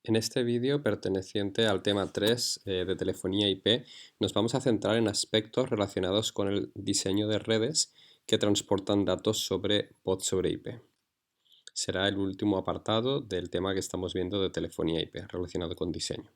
En este vídeo, perteneciente al tema 3 de telefonía IP, nos vamos a centrar en aspectos relacionados con el diseño de redes que transportan datos sobre voz sobre IP. Será el último apartado del tema que estamos viendo de telefonía IP relacionado con diseño.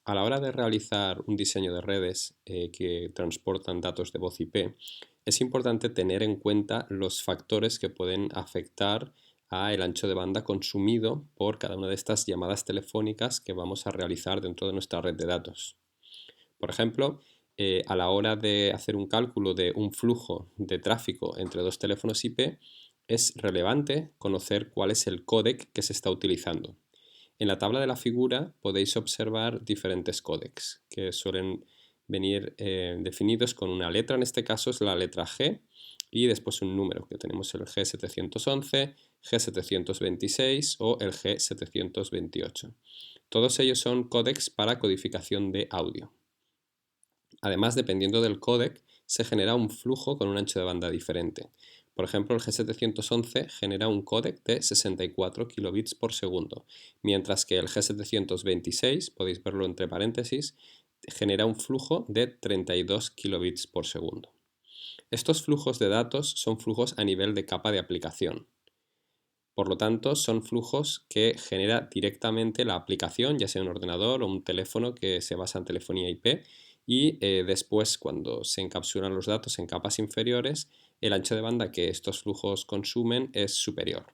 A la hora de realizar un diseño de redes que transportan datos de voz IP, es importante tener en cuenta los factores que pueden afectar al ancho de banda consumido por cada una de estas llamadas telefónicas que vamos a realizar dentro de nuestra red de datos. Por ejemplo, a la hora de hacer un cálculo de un flujo de tráfico entre dos teléfonos IP, es relevante conocer cuál es el códec que se está utilizando. En la tabla de la figura podéis observar diferentes códecs que suelen venir definidos con una letra, en este caso es la letra G, y después un número, que tenemos el G711, G726 o el G728. Todos ellos son códecs para codificación de audio. Además, dependiendo del códec, se genera un flujo con un ancho de banda diferente. Por ejemplo, el G711 genera un códec de 64 kilobits por segundo, mientras que el G726, podéis verlo entre paréntesis, genera un flujo de 32 kilobits por segundo. Estos flujos de datos son flujos a nivel de capa de aplicación. Por lo tanto, son flujos que genera directamente la aplicación, ya sea un ordenador o un teléfono que se basa en telefonía IP, y después, cuando se encapsulan los datos en capas inferiores, el ancho de banda que estos flujos consumen es superior.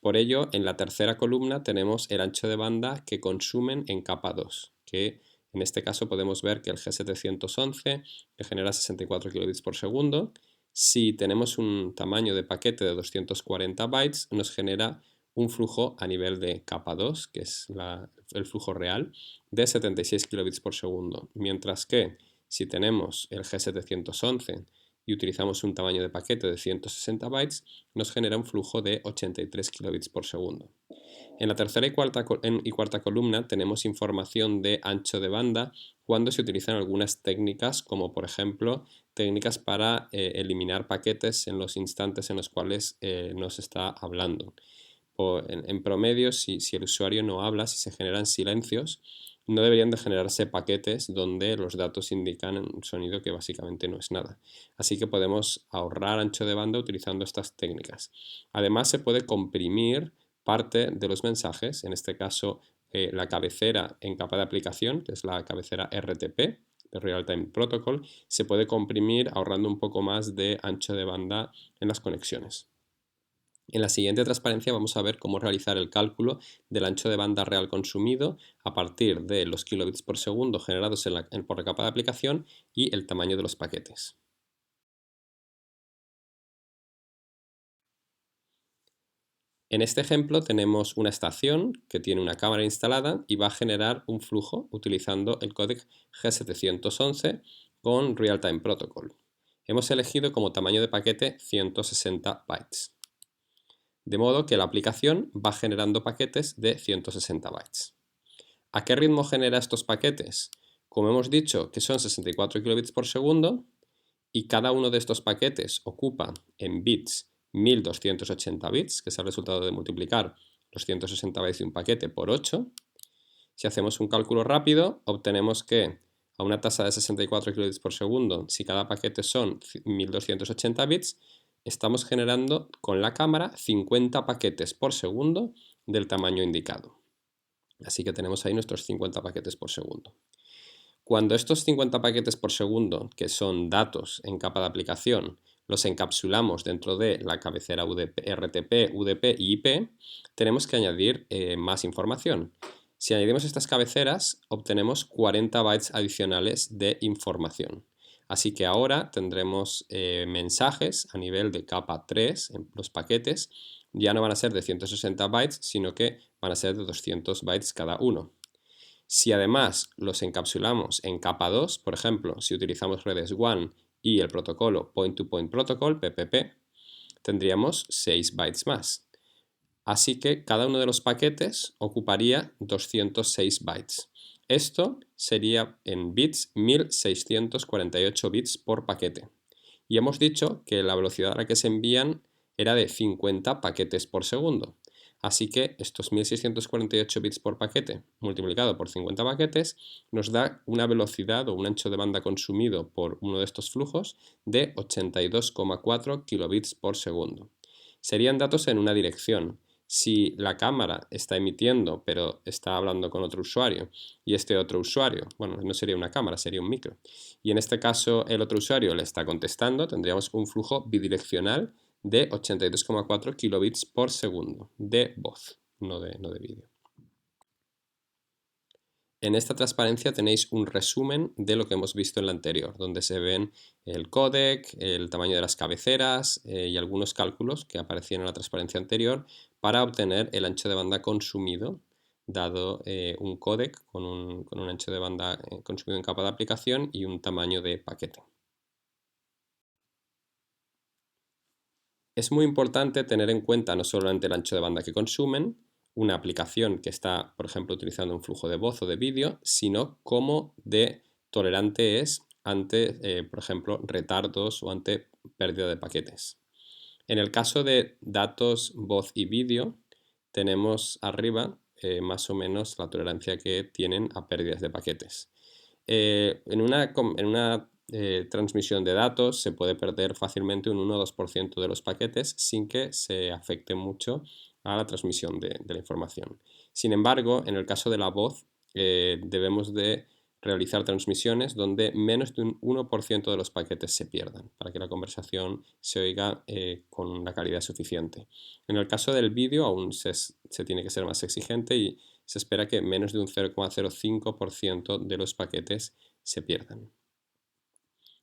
Por ello, en la tercera columna tenemos el ancho de banda que consumen en capa 2, que en este caso podemos ver que el G711 que genera 64 kilobits por segundo, si tenemos un tamaño de paquete de 240 bytes, nos genera un flujo a nivel de capa 2, que es el flujo real, de 76 kilobits por segundo. Mientras que si tenemos el G711 y utilizamos un tamaño de paquete de 160 bytes, nos genera un flujo de 83 kilobits por segundo. En la tercera y cuarta columna tenemos información de ancho de banda cuando se utilizan algunas técnicas, como por ejemplo técnicas para eliminar paquetes en los instantes en los cuales nos está hablando. En promedio, si el usuario no habla, si se generan silencios, no deberían de generarse paquetes donde los datos indican un sonido que básicamente no es nada. Así que podemos ahorrar ancho de banda utilizando estas técnicas. Además, se puede comprimir parte de los mensajes, en este caso la cabecera en capa de aplicación, que es la cabecera RTP, de Real Time Protocol, se puede comprimir ahorrando un poco más de ancho de banda en las conexiones. En la siguiente transparencia vamos a ver cómo realizar el cálculo del ancho de banda real consumido a partir de los kilobits por segundo generados por la capa de aplicación y el tamaño de los paquetes. En este ejemplo tenemos una estación que tiene una cámara instalada y va a generar un flujo utilizando el códec G711 con Real Time Protocol. Hemos elegido como tamaño de paquete 160 bytes. De modo que la aplicación va generando paquetes de 160 bytes. ¿A qué ritmo genera estos paquetes? Como hemos dicho que son 64 kilobits por segundo y cada uno de estos paquetes ocupa en bits 1280 bits, que es el resultado de multiplicar los 160 bytes de un paquete por 8. Si hacemos un cálculo rápido, obtenemos que a una tasa de 64 kilobits por segundo, si cada paquete son 1280 bits, estamos generando con la cámara 50 paquetes por segundo del tamaño indicado. Así que tenemos ahí nuestros 50 paquetes por segundo. Cuando estos 50 paquetes por segundo, que son datos en capa de aplicación, los encapsulamos dentro de la cabecera RTP, UDP y IP, tenemos que añadir más información. Si añadimos estas cabeceras, obtenemos 40 bytes adicionales de información. Así que ahora tendremos mensajes a nivel de capa 3 en los paquetes. Ya no van a ser de 160 bytes, sino que van a ser de 200 bytes cada uno. Si además los encapsulamos en capa 2, por ejemplo, si utilizamos redes WAN y el protocolo Point-to-Point Protocol, PPP, tendríamos 6 bytes más. Así que cada uno de los paquetes ocuparía 206 bytes. Esto sería en bits 1648 bits por paquete. Y hemos dicho que la velocidad a la que se envían era de 50 paquetes por segundo. Así que estos 1648 bits por paquete multiplicado por 50 paquetes nos da una velocidad o un ancho de banda consumido por uno de estos flujos de 82,4 kilobits por segundo. Serían datos en una dirección. Si la cámara está emitiendo pero está hablando con otro usuario y este otro usuario, bueno, no sería una cámara, sería un micro, y en este caso el otro usuario le está contestando, tendríamos un flujo bidireccional de 82,4 kilobits por segundo de voz, no de vídeo. En esta transparencia tenéis un resumen de lo que hemos visto en la anterior, donde se ven el códec, el tamaño de las cabeceras y algunos cálculos que aparecían en la transparencia anterior para obtener el ancho de banda consumido, dado un códec con un ancho de banda consumido en capa de aplicación y un tamaño de paquete. Es muy importante tener en cuenta no solamente el ancho de banda que consumen, una aplicación que está, por ejemplo, utilizando un flujo de voz o de vídeo, sino cómo de tolerante es ante, por ejemplo, retardos o ante pérdida de paquetes. En el caso de datos, voz y vídeo, tenemos arriba más o menos la tolerancia que tienen a pérdidas de paquetes. En una transmisión de datos se puede perder fácilmente un 1 o 2% de los paquetes sin que se afecte mucho a la transmisión de la información. Sin embargo, en el caso de la voz, debemos de realizar transmisiones donde menos de un 1% de los paquetes se pierdan para que la conversación se oiga con una calidad suficiente. En el caso del vídeo aún se tiene que ser más exigente y se espera que menos de un 0,05% de los paquetes se pierdan.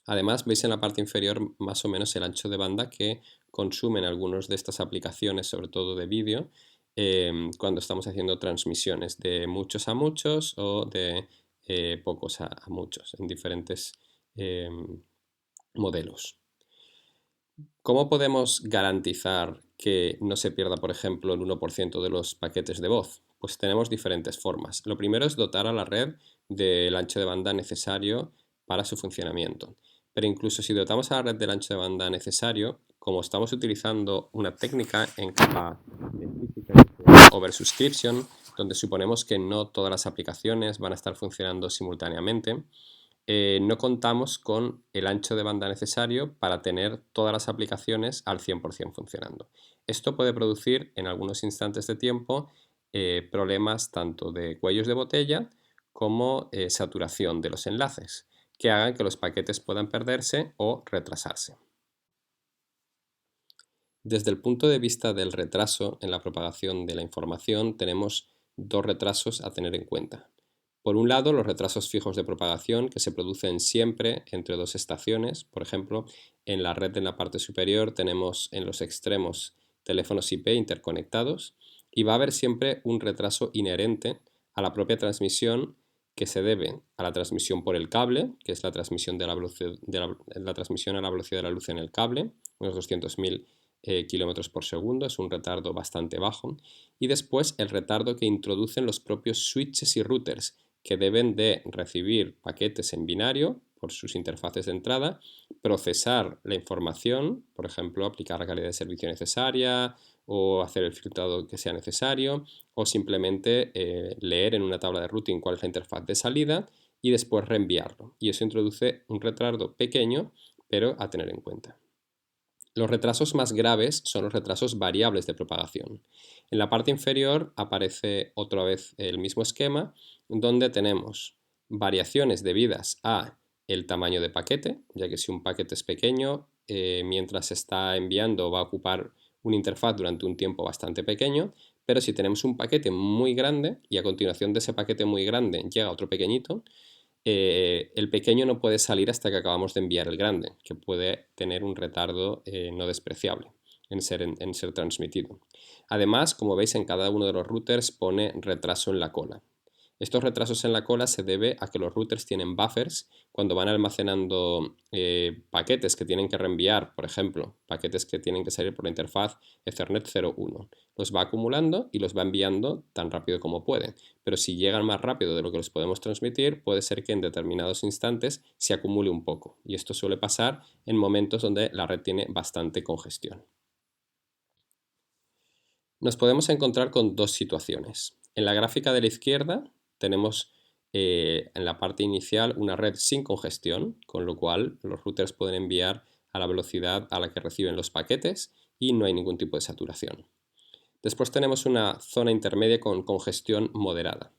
Además, veis en la parte inferior más o menos el ancho de banda que consumen algunas de estas aplicaciones, sobre todo de vídeo, cuando estamos haciendo transmisiones de muchos a muchos o de pocos a muchos en diferentes modelos. ¿Cómo podemos garantizar que no se pierda, por ejemplo, el 1% de los paquetes de voz? Pues tenemos diferentes formas. Lo primero es dotar a la red del ancho de banda necesario para su funcionamiento. Pero incluso si dotamos a la red del ancho de banda necesario, como estamos utilizando una técnica en capa de física oversubscription, donde suponemos que no todas las aplicaciones van a estar funcionando simultáneamente, no contamos con el ancho de banda necesario para tener todas las aplicaciones al 100% funcionando. Esto puede producir en algunos instantes de tiempo problemas tanto de cuellos de botella como saturación de los enlaces, que hagan que los paquetes puedan perderse o retrasarse. Desde el punto de vista del retraso en la propagación de la información, tenemos dos retrasos a tener en cuenta. Por un lado, los retrasos fijos de propagación que se producen siempre entre dos estaciones. Por ejemplo, en la red en la parte superior tenemos en los extremos teléfonos IP interconectados y va a haber siempre un retraso inherente a la propia transmisión que se debe a la transmisión por el cable, que es la transmisión, la transmisión a la velocidad de la luz en el cable, unos 200.000 kilómetros por segundo, es un retardo bastante bajo, y después el retardo que introducen los propios switches y routers, que deben de recibir paquetes en binario por sus interfaces de entrada, procesar la información, por ejemplo, aplicar la calidad de servicio necesaria o hacer el filtrado que sea necesario, o simplemente leer en una tabla de routing cuál es la interfaz de salida y después reenviarlo. Y eso introduce un retardo pequeño, pero a tener en cuenta. Los retrasos más graves son los retrasos variables de propagación. En la parte inferior aparece otra vez el mismo esquema, donde tenemos variaciones debidas a el tamaño de paquete, ya que si un paquete es pequeño, mientras se está enviando va a ocupar una interfaz durante un tiempo bastante pequeño, pero si tenemos un paquete muy grande y a continuación de ese paquete muy grande llega otro pequeñito, el pequeño no puede salir hasta que acabamos de enviar el grande, que puede tener un retardo no despreciable en ser transmitido. Además, como veis, en cada uno de los routers pone retraso en la cola. Estos retrasos en la cola se debe a que los routers tienen buffers cuando van almacenando paquetes que tienen que reenviar, por ejemplo, paquetes que tienen que salir por la interfaz Ethernet 0.1. Los va acumulando y los va enviando tan rápido como puede. Pero si llegan más rápido de lo que los podemos transmitir, puede ser que en determinados instantes se acumule un poco. Y esto suele pasar en momentos donde la red tiene bastante congestión. Nos podemos encontrar con dos situaciones. En la gráfica de la izquierda tenemos en la parte inicial una red sin congestión, con lo cual los routers pueden enviar a la velocidad a la que reciben los paquetes y no hay ningún tipo de saturación. Después tenemos una zona intermedia con congestión moderada.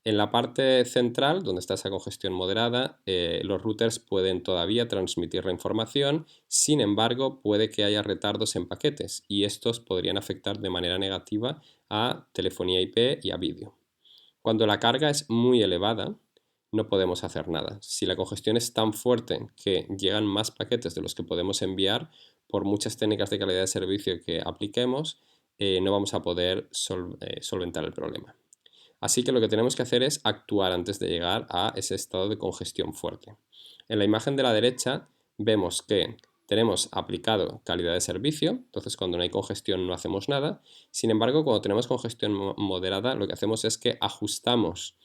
En la parte central, donde está esa congestión moderada, los routers pueden todavía transmitir la información, sin embargo, puede que haya retardos en paquetes y estos podrían afectar de manera negativa a telefonía IP y a vídeo. Cuando la carga es muy elevada, no podemos hacer nada. Si la congestión es tan fuerte que llegan más paquetes de los que podemos enviar, por muchas técnicas de calidad de servicio que apliquemos, no vamos a poder solventar el problema. Así que lo que tenemos que hacer es actuar antes de llegar a ese estado de congestión fuerte. En la imagen de la derecha vemos que tenemos aplicado calidad de servicio, entonces cuando no hay congestión no hacemos nada. Sin embargo, cuando tenemos congestión moderada, lo que hacemos es que ajustamos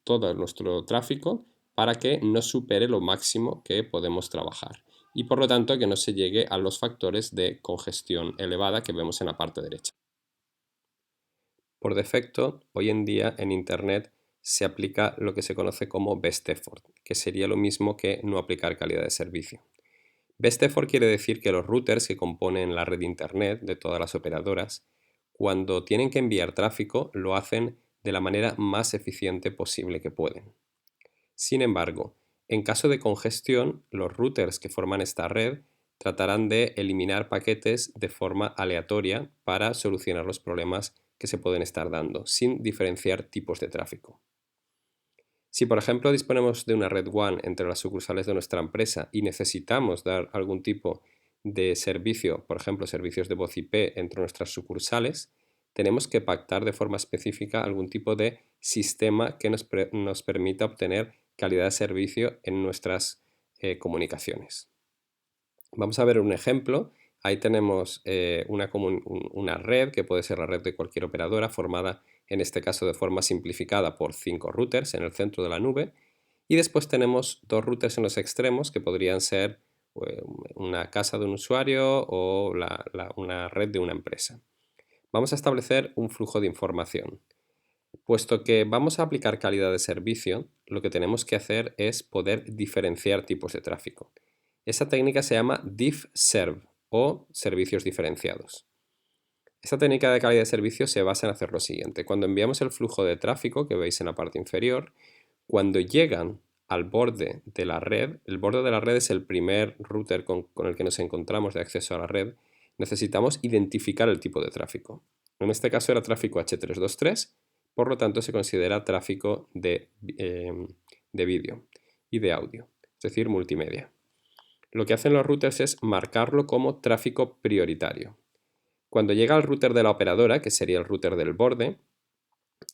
todo nuestro tráfico para que no supere lo máximo que podemos trabajar y por lo tanto que no se llegue a los factores de congestión elevada que vemos en la parte derecha. Por defecto, hoy en día en Internet se aplica lo que se conoce como best effort, que sería lo mismo que no aplicar calidad de servicio. Best effort quiere decir que los routers que componen la red de Internet de todas las operadoras, cuando tienen que enviar tráfico, lo hacen de la manera más eficiente posible que pueden. Sin embargo, en caso de congestión, los routers que forman esta red tratarán de eliminar paquetes de forma aleatoria para solucionar los problemas que se pueden estar dando, sin diferenciar tipos de tráfico. Si por ejemplo disponemos de una red WAN entre las sucursales de nuestra empresa y necesitamos dar algún tipo de servicio, por ejemplo servicios de voz IP entre nuestras sucursales, tenemos que pactar de forma específica algún tipo de sistema que nos permita obtener calidad de servicio en nuestras comunicaciones. Vamos a ver un ejemplo. Ahí tenemos una red que puede ser la red de cualquier operadora, formada en este caso de forma simplificada por 5 routers en el centro de la nube. Y después tenemos 2 routers en los extremos que podrían ser una casa de un usuario o una red de una empresa. Vamos a establecer un flujo de información. Puesto que vamos a aplicar calidad de servicio, lo que tenemos que hacer es poder diferenciar tipos de tráfico. Esa técnica se llama diff-serv o servicios diferenciados. Esta técnica de calidad de servicio se basa en hacer lo siguiente. Cuando enviamos el flujo de tráfico que veis en la parte inferior, cuando llegan al borde de la red, el borde de la red es el primer router con el que nos encontramos de acceso a la red, necesitamos identificar el tipo de tráfico. En este caso era tráfico H323, por lo tanto se considera tráfico de vídeo y de audio, es decir, multimedia. Lo que hacen los routers es marcarlo como tráfico prioritario. Cuando llega al router de la operadora, que sería el router del borde,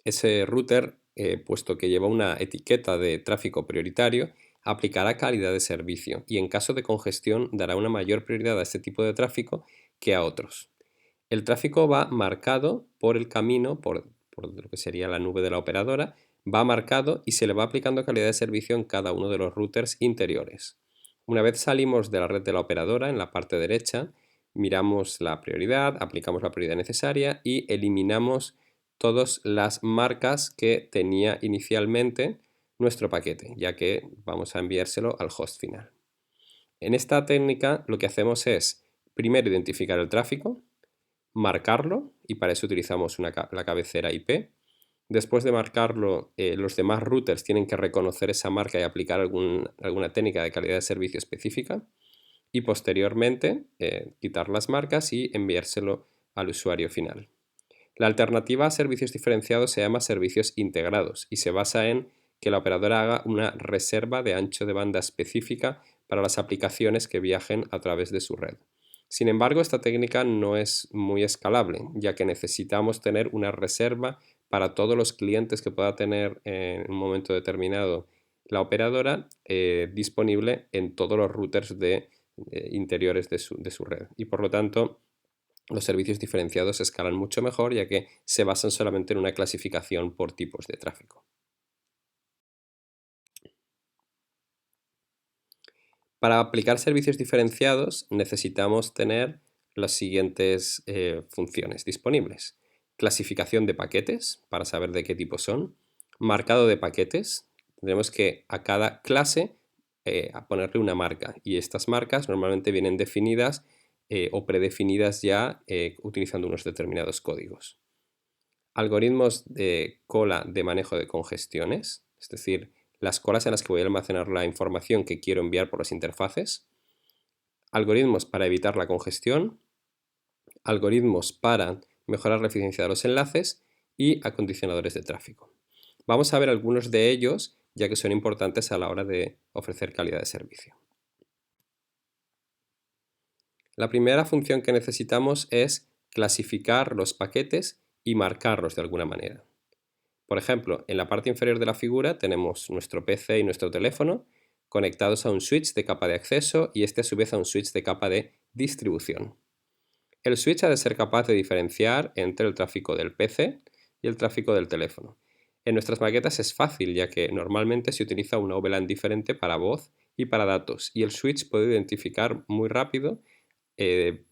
ese router, puesto que lleva una etiqueta de tráfico prioritario, aplicará calidad de servicio y en caso de congestión dará una mayor prioridad a este tipo de tráfico que a otros. El tráfico va marcado por el camino, por lo que sería la nube de la operadora, va marcado y se le va aplicando calidad de servicio en cada uno de los routers interiores. Una vez salimos de la red de la operadora, en la parte derecha, miramos la prioridad, aplicamos la prioridad necesaria y eliminamos todas las marcas que tenía inicialmente nuestro paquete, ya que vamos a enviárselo al host final. En esta técnica lo que hacemos es primero identificar el tráfico, marcarlo y para eso utilizamos la cabecera IP. Después de marcarlo, los demás routers tienen que reconocer esa marca y aplicar alguna técnica de calidad de servicio específica y posteriormente quitar las marcas y enviárselo al usuario final. La alternativa a servicios diferenciados se llama servicios integrados y se basa en que la operadora haga una reserva de ancho de banda específica para las aplicaciones que viajen a través de su red. Sin embargo, esta técnica no es muy escalable, ya que necesitamos tener una reserva para todos los clientes que pueda tener en un momento determinado la operadora disponible en todos los routers interiores de su red. Y por lo tanto, los servicios diferenciados escalan mucho mejor, ya que se basan solamente en una clasificación por tipos de tráfico. Para aplicar servicios diferenciados necesitamos tener las siguientes funciones disponibles. clasificación de paquetes para saber de qué tipo son, marcado de paquetes, tendremos que a cada clase a ponerle una marca y estas marcas normalmente vienen definidas o predefinidas ya utilizando unos determinados códigos. Algoritmos de cola de manejo de congestiones, es decir, las colas en las que voy a almacenar la información que quiero enviar por las interfaces, algoritmos para evitar la congestión, algoritmos para mejorar la eficiencia de los enlaces y acondicionadores de tráfico. Vamos a ver algunos de ellos, ya que son importantes a la hora de ofrecer calidad de servicio. La primera función que necesitamos es clasificar los paquetes y marcarlos de alguna manera. Por ejemplo, en la parte inferior de la figura tenemos nuestro PC y nuestro teléfono conectados a un switch de capa de acceso y este a su vez a un switch de capa de distribución. El switch ha de ser capaz de diferenciar entre el tráfico del PC y el tráfico del teléfono. En nuestras maquetas es fácil, ya que normalmente se utiliza una VLAN diferente para voz y para datos, y el switch puede identificar muy rápido,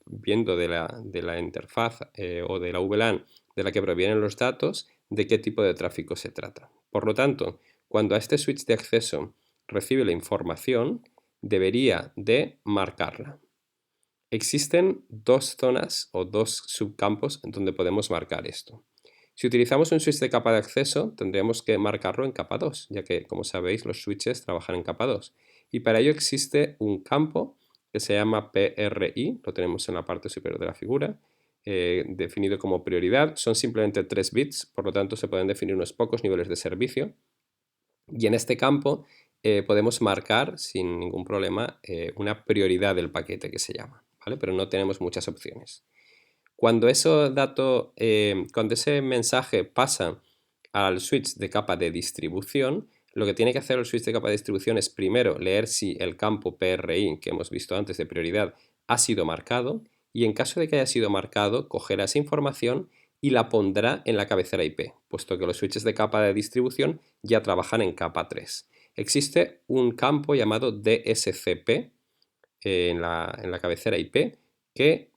viendo de la interfaz o de la VLAN de la que provienen los datos, de qué tipo de tráfico se trata. Por lo tanto, cuando a este switch de acceso recibe la información, debería de marcarla. Existen dos zonas o dos subcampos en donde podemos marcar esto. Si utilizamos un switch de capa de acceso, tendríamos que marcarlo en capa 2, ya que, como sabéis, los switches trabajan en capa 2. Y para ello existe un campo que se llama PRI, lo tenemos en la parte superior de la figura, definido como prioridad. Son simplemente 3 bits, por lo tanto se pueden definir unos pocos niveles de servicio. Y en este campo podemos marcar sin ningún problema una prioridad del paquete que se llama, ¿vale? Pero no tenemos muchas opciones. Cuando cuando ese mensaje pasa al switch de capa de distribución, lo que tiene que hacer el switch de capa de distribución es primero leer si el campo PRI que hemos visto antes de prioridad ha sido marcado y en caso de que haya sido marcado, cogerá esa información y la pondrá en la cabecera IP, puesto que los switches de capa de distribución ya trabajan en capa 3. Existe un campo llamado DSCP en la cabecera IP que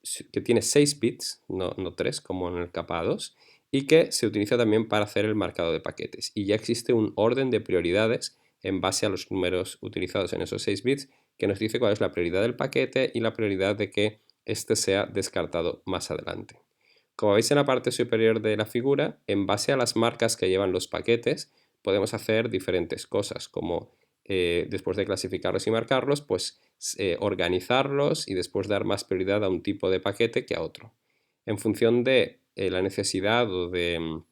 tiene 6 bits, no 3 como en el capa 2, y que se utiliza también para hacer el marcado de paquetes. Y ya existe un orden de prioridades en base a los números utilizados en esos 6 bits que nos dice cuál es la prioridad del paquete y la prioridad de que éste sea descartado más adelante. Como veis en la parte superior de la figura, en base a las marcas que llevan los paquetes, podemos hacer diferentes cosas, como después de clasificarlos y marcarlos, pues organizarlos y después dar más prioridad a un tipo de paquete que a otro. En función de la necesidad o de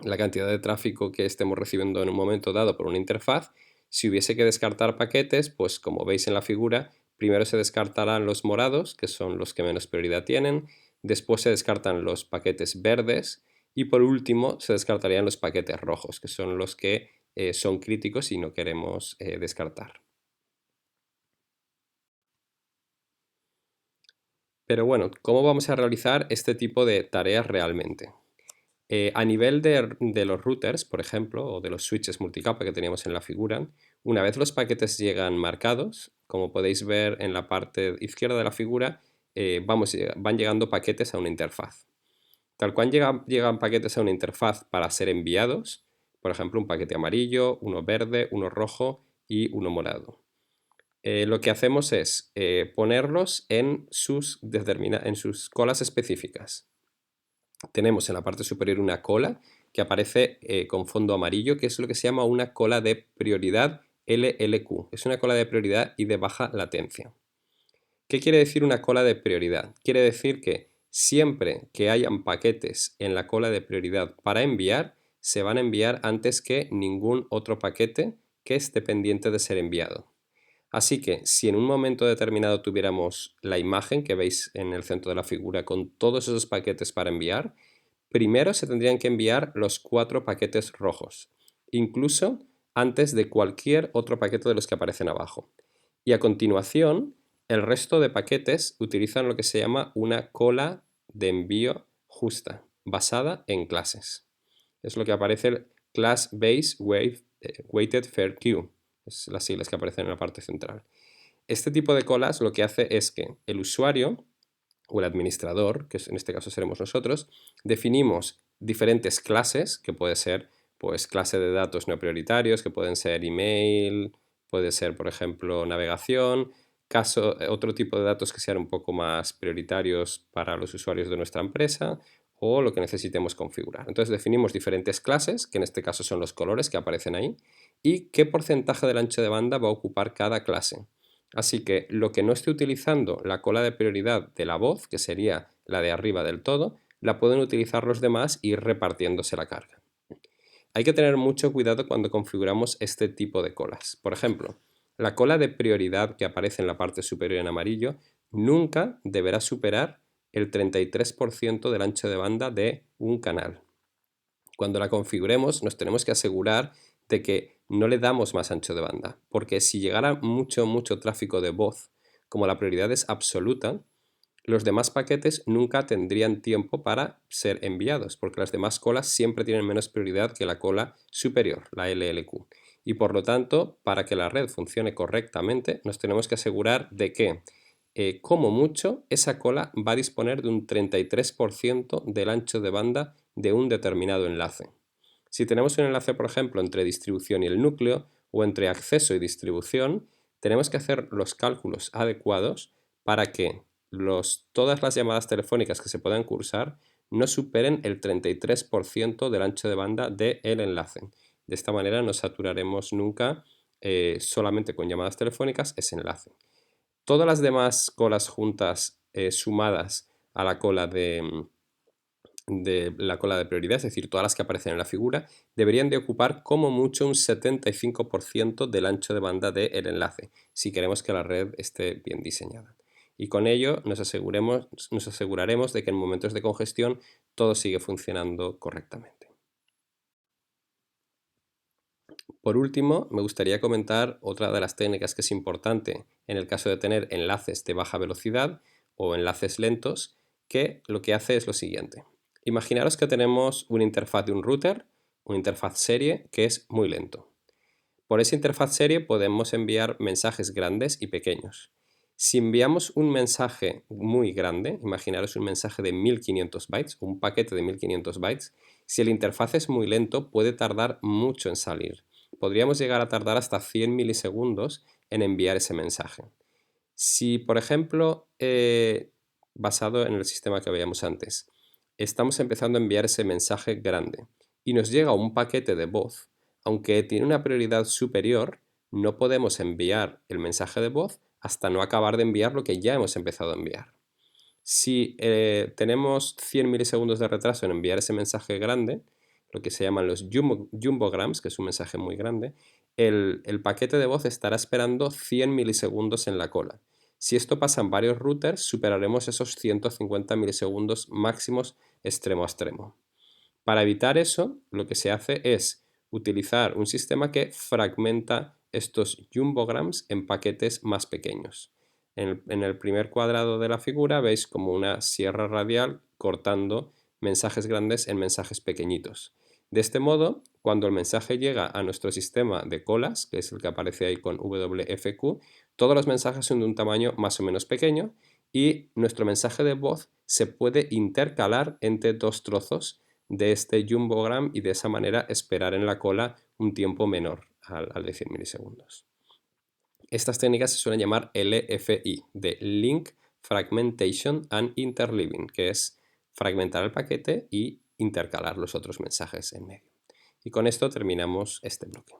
la cantidad de tráfico que estemos recibiendo en un momento dado por una interfaz, si hubiese que descartar paquetes, pues como veis en la figura, primero se descartarán los morados, que son los que menos prioridad tienen, después se descartan los paquetes verdes y por último se descartarían los paquetes rojos, que son los que son críticos y no queremos descartar. Pero bueno, ¿cómo vamos a realizar este tipo de tareas realmente? A nivel de los routers, por ejemplo, o de los switches multicapa que teníamos en la figura, una vez los paquetes llegan marcados, como podéis ver en la parte izquierda de la figura, van llegando paquetes a una interfaz. Tal cual llegan paquetes a una interfaz para ser enviados, por ejemplo, un paquete amarillo, uno verde, uno rojo y uno morado. Lo que hacemos es ponerlos en sus colas específicas. Tenemos en la parte superior una cola que aparece con fondo amarillo, que es lo que se llama una cola de prioridad LLQ. Es una cola de prioridad y de baja latencia. ¿Qué quiere decir una cola de prioridad? Quiere decir que siempre que hayan paquetes en la cola de prioridad para enviar, se van a enviar antes que ningún otro paquete que esté pendiente de ser enviado. Así que si en un momento determinado tuviéramos la imagen que veis en el centro de la figura con todos esos paquetes para enviar, primero se tendrían que enviar los 4 paquetes rojos, incluso antes de cualquier otro paquete de los que aparecen abajo. Y a continuación, el resto de paquetes utilizan lo que se llama una cola de envío justa, basada en clases. Es lo que aparece el Class Base Weighted Fair Queue, es las siglas que aparecen en la parte central. Este tipo de colas lo que hace es que el usuario o el administrador, que en este caso seremos nosotros, definimos diferentes clases, que puede ser pues clase de datos no prioritarios, que pueden ser email, puede ser por ejemplo navegación, otro tipo de datos que sean un poco más prioritarios para los usuarios de nuestra empresa o lo que necesitemos configurar. Entonces definimos diferentes clases, que en este caso son los colores que aparecen ahí, y qué porcentaje del ancho de banda va a ocupar cada clase. Así que lo que no esté utilizando la cola de prioridad de la voz, que sería la de arriba del todo, la pueden utilizar los demás y ir repartiéndose la carga. Hay que tener mucho cuidado cuando configuramos este tipo de colas. Por ejemplo, la cola de prioridad que aparece en la parte superior en amarillo nunca deberá superar el 33% del ancho de banda de un canal. Cuando la configuremos nos tenemos que asegurar de que no le damos más ancho de banda, porque si llegara mucho tráfico de voz, como la prioridad es absoluta, los demás paquetes nunca tendrían tiempo para ser enviados, porque las demás colas siempre tienen menos prioridad que la cola superior, la LLQ. Y por lo tanto, para que la red funcione correctamente, nos tenemos que asegurar de que, como mucho, esa cola va a disponer de un 33% del ancho de banda de un determinado enlace. Si tenemos un enlace, por ejemplo, entre distribución y el núcleo, o entre acceso y distribución, tenemos que hacer los cálculos adecuados para que todas las llamadas telefónicas que se puedan cursar no superen el 33% del ancho de banda del enlace. De esta manera no saturaremos nunca solamente con llamadas telefónicas ese enlace. Todas las demás colas juntas sumadas a la cola de la cola de prioridad, es decir, todas las que aparecen en la figura, deberían de ocupar como mucho un 75% del ancho de banda del enlace, si queremos que la red esté bien diseñada. Y con ello nos aseguraremos de que en momentos de congestión todo sigue funcionando correctamente. Por último, me gustaría comentar otra de las técnicas que es importante en el caso de tener enlaces de baja velocidad o enlaces lentos, que lo que hace es lo siguiente. Imaginaros que tenemos una interfaz de un router, una interfaz serie, que es muy lento. Por esa interfaz serie podemos enviar mensajes grandes y pequeños. Si enviamos un mensaje muy grande, imaginaros un mensaje de 1500 bytes, un paquete de 1500 bytes, si el interfaz es muy lento puede tardar mucho en salir. Podríamos llegar a tardar hasta 100 milisegundos en enviar ese mensaje. Si, por ejemplo, basado en el sistema que veíamos antes, estamos empezando a enviar ese mensaje grande y nos llega un paquete de voz, aunque tiene una prioridad superior, no podemos enviar el mensaje de voz hasta no acabar de enviar lo que ya hemos empezado a enviar. Si tenemos 100 milisegundos de retraso en enviar ese mensaje grande, lo que se llaman los jumbograms, que es un mensaje muy grande, el paquete de voz estará esperando 100 milisegundos en la cola. Si esto pasa en varios routers, superaremos esos 150 milisegundos máximos extremo a extremo. Para evitar eso, lo que se hace es utilizar un sistema que fragmenta estos jumbograms en paquetes más pequeños. En el primer cuadrado de la figura veis como una sierra radial cortando mensajes grandes en mensajes pequeñitos. De este modo, cuando el mensaje llega a nuestro sistema de colas, que es el que aparece ahí con WFQ, todos los mensajes son de un tamaño más o menos pequeño y nuestro mensaje de voz se puede intercalar entre dos trozos de este jumbogram y de esa manera esperar en la cola un tiempo menor al de 100 milisegundos. Estas técnicas se suelen llamar LFI, de Link Fragmentation and Interleaving, que es fragmentar el paquete y intercalar los otros mensajes en medio. Y con esto terminamos este bloque.